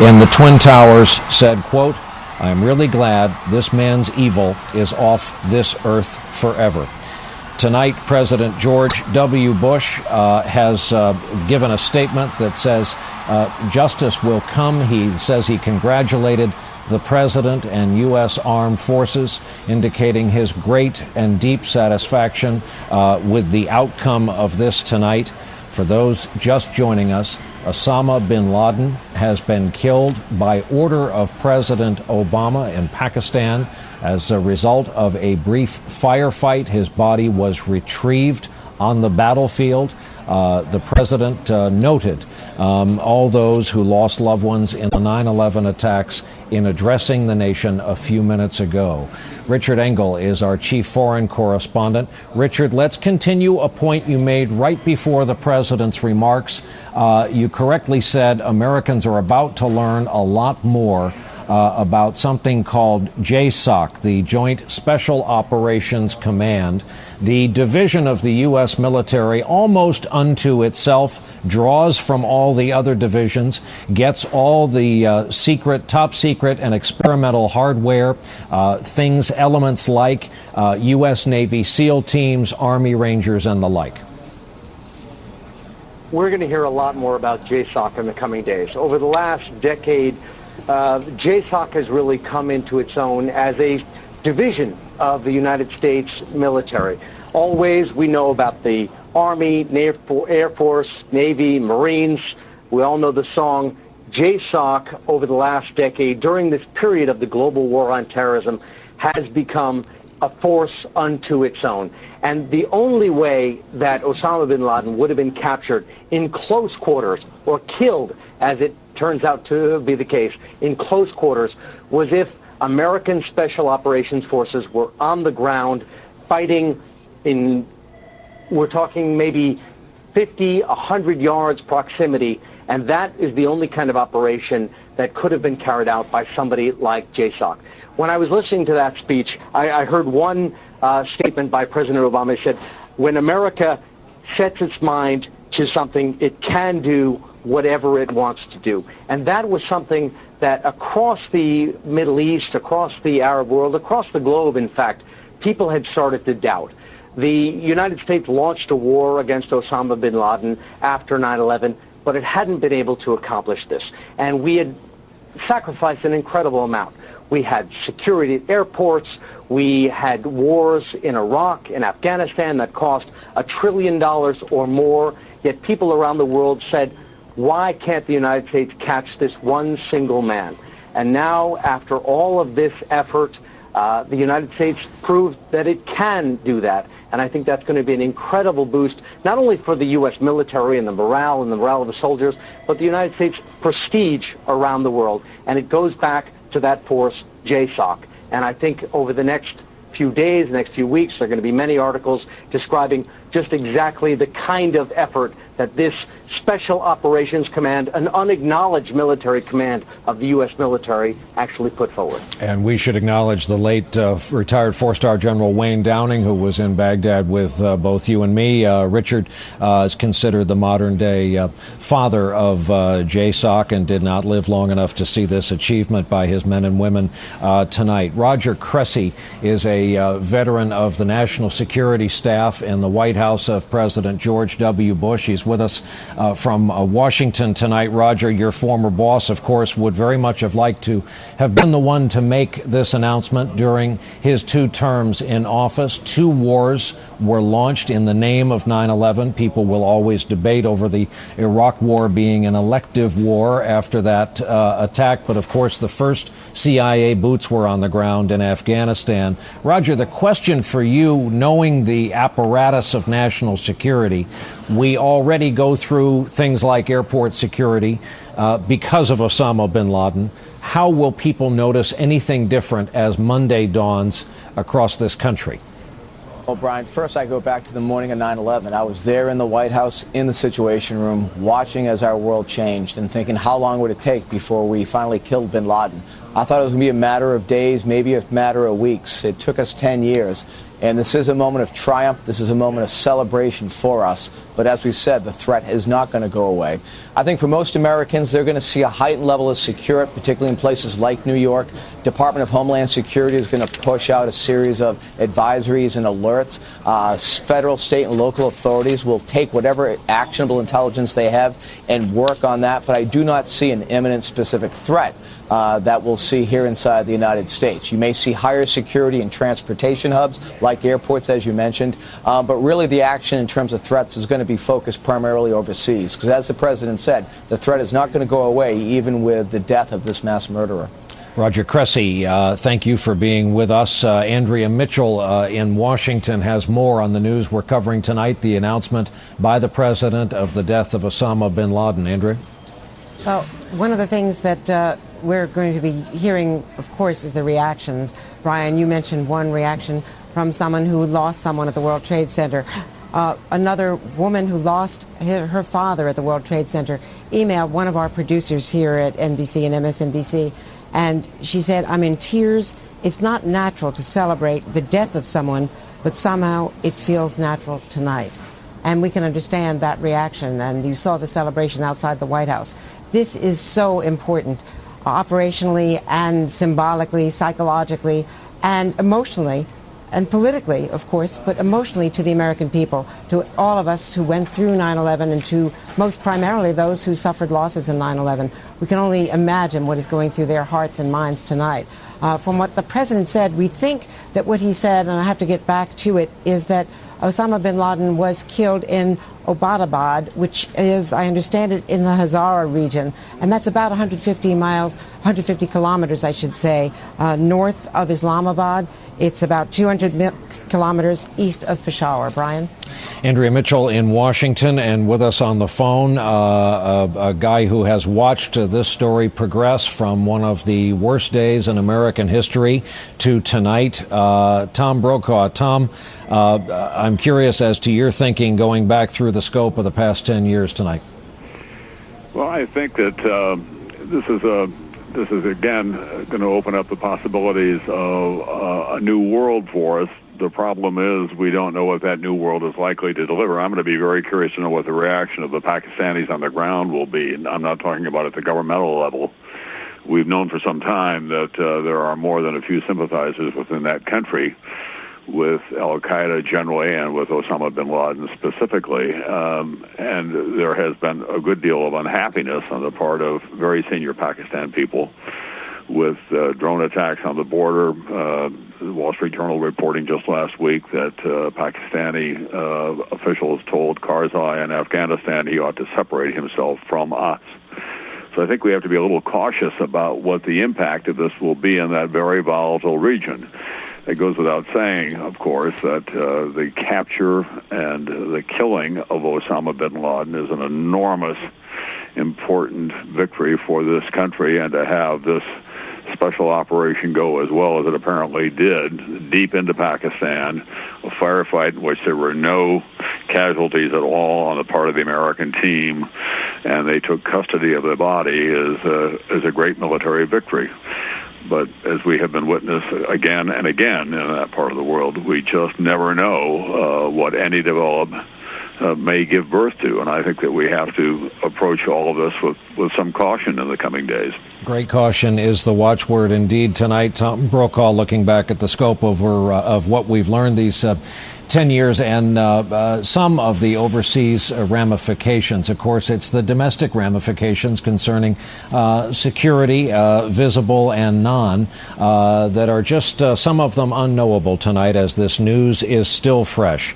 in the Twin Towers said, quote, "I am really glad this man's evil is off this earth forever." Tonight, President George W. Bush has given a statement that says justice will come. He says he congratulated the president and U.S. Armed Forces, indicating his great and deep satisfaction with the outcome of this tonight. For those just joining us, Osama bin Laden has been killed by order of President Obama in Pakistan. As a result of a brief firefight, his body was retrieved on the battlefield. The president noted all those who lost loved ones in the 9/11 attacks in addressing the nation a few minutes ago. Richard Engel is our chief foreign correspondent. Richard, let's continue a point you made right before the president's remarks. You correctly said Americans are about to learn a lot more about something called JSOC, the Joint Special Operations Command, the division of the U.S. military almost unto itself, draws from all the other divisions, gets all the top secret and experimental hardware, things, elements like U.S. Navy SEAL teams, Army Rangers, and the like. We're going to hear a lot more about JSOC in the coming days. Over the last decade, JSOC has really come into its own as a division of the United States military. Always we know about the Army, Air Force, Navy, Marines. We all know the song. JSOC over the last decade, during this period of the global war on terrorism, has become a force unto its own. And the only way that Osama bin Laden would have been captured in close quarters or killed, as it turns out to be the case, in close quarters, was if American Special Operations Forces were on the ground fighting in, we're talking maybe 50, 100 yards proximity, and that is the only kind of operation that could have been carried out by somebody like JSOC. When I was listening to that speech, I heard one statement by President Obama. He said, when America sets its mind to something, it can do whatever it wants to do. And that was something that across the Middle East, across the Arab world, across the globe, in fact, people had started to doubt. The United States launched a war against Osama bin Laden after 9/11, but it hadn't been able to accomplish this. And we had sacrificed an incredible amount. We had security at airports. We had wars in Iraq, in Afghanistan that cost $1 trillion or more. Yet people around the world said, why can't the United States catch this one single man? And now, after all of this effort, the United States proved that it can do that. And I think that's going to be an incredible boost, not only for the U.S. military and the morale of the soldiers, but the United States' prestige around the world. And it goes back to that force, JSOC. And I think over the next few days, next few weeks, there are going to be many articles describing just exactly the kind of effort that this Special Operations Command, an unacknowledged military command of the U.S. military, actually put forward. And we should acknowledge the late retired four-star General Wayne Downing, who was in Baghdad with both you and me. Richard is considered the modern-day father of JSOC and did not live long enough to see this achievement by his men and women tonight. Roger Cressy is a veteran of the National Security Staff in the White House of President George W. Bush. He's with us from Washington tonight. Roger, your former boss, of course, would very much have liked to have been the one to make this announcement during his 2 terms in office. 2 wars were launched in the name of 9/11. People will always debate over the Iraq War being an elective war after that attack. But, of course, the first CIA boots were on the ground in Afghanistan. Roger, the question for you, knowing the apparatus of national security, we already go through things like airport security because of Osama bin Laden. How will people notice anything different as Monday dawns across this country? Well, Brian, first I go back to the morning of 9/11. I was there in the White House, in the Situation Room, watching as our world changed and thinking how long would it take before we finally killed bin Laden. I thought it was going to be a matter of days, maybe a matter of weeks. It took us 10 years. And this is a moment of triumph. This is a moment of celebration for us. But as we said, the threat is not going to go away. I think for most Americans, they're going to see a heightened level of security, particularly in places like New York. Department of Homeland Security is going to push out a series of advisories and alerts. Federal, state, and local authorities will take whatever actionable intelligence they have and work on that. But I do not see an imminent specific threat that we'll see here inside the United States. You may see higher security in transportation hubs like airports, as you mentioned, but really the action in terms of threats is going to be focused primarily overseas, because as the president said, the threat is not going to go away even with the death of this mass murderer. Roger Cressy, thank you for being with us. Andrea Mitchell in Washington has more on the news we're covering tonight, the announcement by the president of the death of Osama bin Laden. Andrea? Well, one of the things that we're going to be hearing, of course, is the reactions. Brian, you mentioned one reaction from someone who lost someone at the World Trade Center. Another woman who lost her father at the World Trade Center emailed one of our producers here at NBC and MSNBC, and she said, "I'm in tears. It's not natural to celebrate the death of someone, but somehow it feels natural tonight." And we can understand that reaction, and you saw the celebration outside the White House. This is so important, operationally and symbolically, psychologically, and emotionally, and politically, of course, but emotionally to the American people, to all of us who went through 9/11, and to most primarily those who suffered losses in 9/11. We can only imagine what is going through their hearts and minds tonight. From what the president said, we think that what he said, and I have to get back to it, is that Osama bin Laden was killed in Obama, which is, I understand it, in the Hazara region, and that's about 150 kilometers, I should say, north of Islamabad. It's about 200 kilometers east of Peshawar. Brian? Andrea Mitchell in Washington, and with us on the phone, a guy who has watched this story progress from one of the worst days in American history to tonight. Tom Brokaw. Tom, I'm curious as to your thinking going back through the scope of the past 10 years tonight. Well, I think that this is again going to open up the possibilities of a new world for us. The problem is we don't know what that new world is likely to deliver. I'm going to be very curious to know what the reaction of the Pakistanis on the ground will be. And I'm not talking about at the governmental level. We've known for some time that there are more than a few sympathizers within that country with al-Qaeda generally and with Osama bin Laden specifically. And there has been a good deal of unhappiness on the part of very senior Pakistan people with drone attacks on the border. The Wall Street Journal reporting just last week that Pakistani officials told Karzai in Afghanistan he ought to separate himself from us. So I think we have to be a little cautious about what the impact of this will be in that very volatile region. It goes without saying, of course, that the capture and the killing of Osama bin Laden is an enormous, important victory for this country, and to have this special operation go as well as it apparently did, deep into Pakistan, a firefight in which there were no casualties at all on the part of the American team, and they took custody of the body, is a great military victory. But as we have been witness again and again in that part of the world, we just never know what any development may give birth to. And I think that we have to approach all of this with some caution in the coming days. Great caution is the watchword indeed tonight. Tom Brokaw looking back at the scope of what we've learned these 10 years and some of the overseas ramifications. Of course, it's the domestic ramifications concerning security, visible and non, that are just some of them unknowable tonight as this news is still fresh.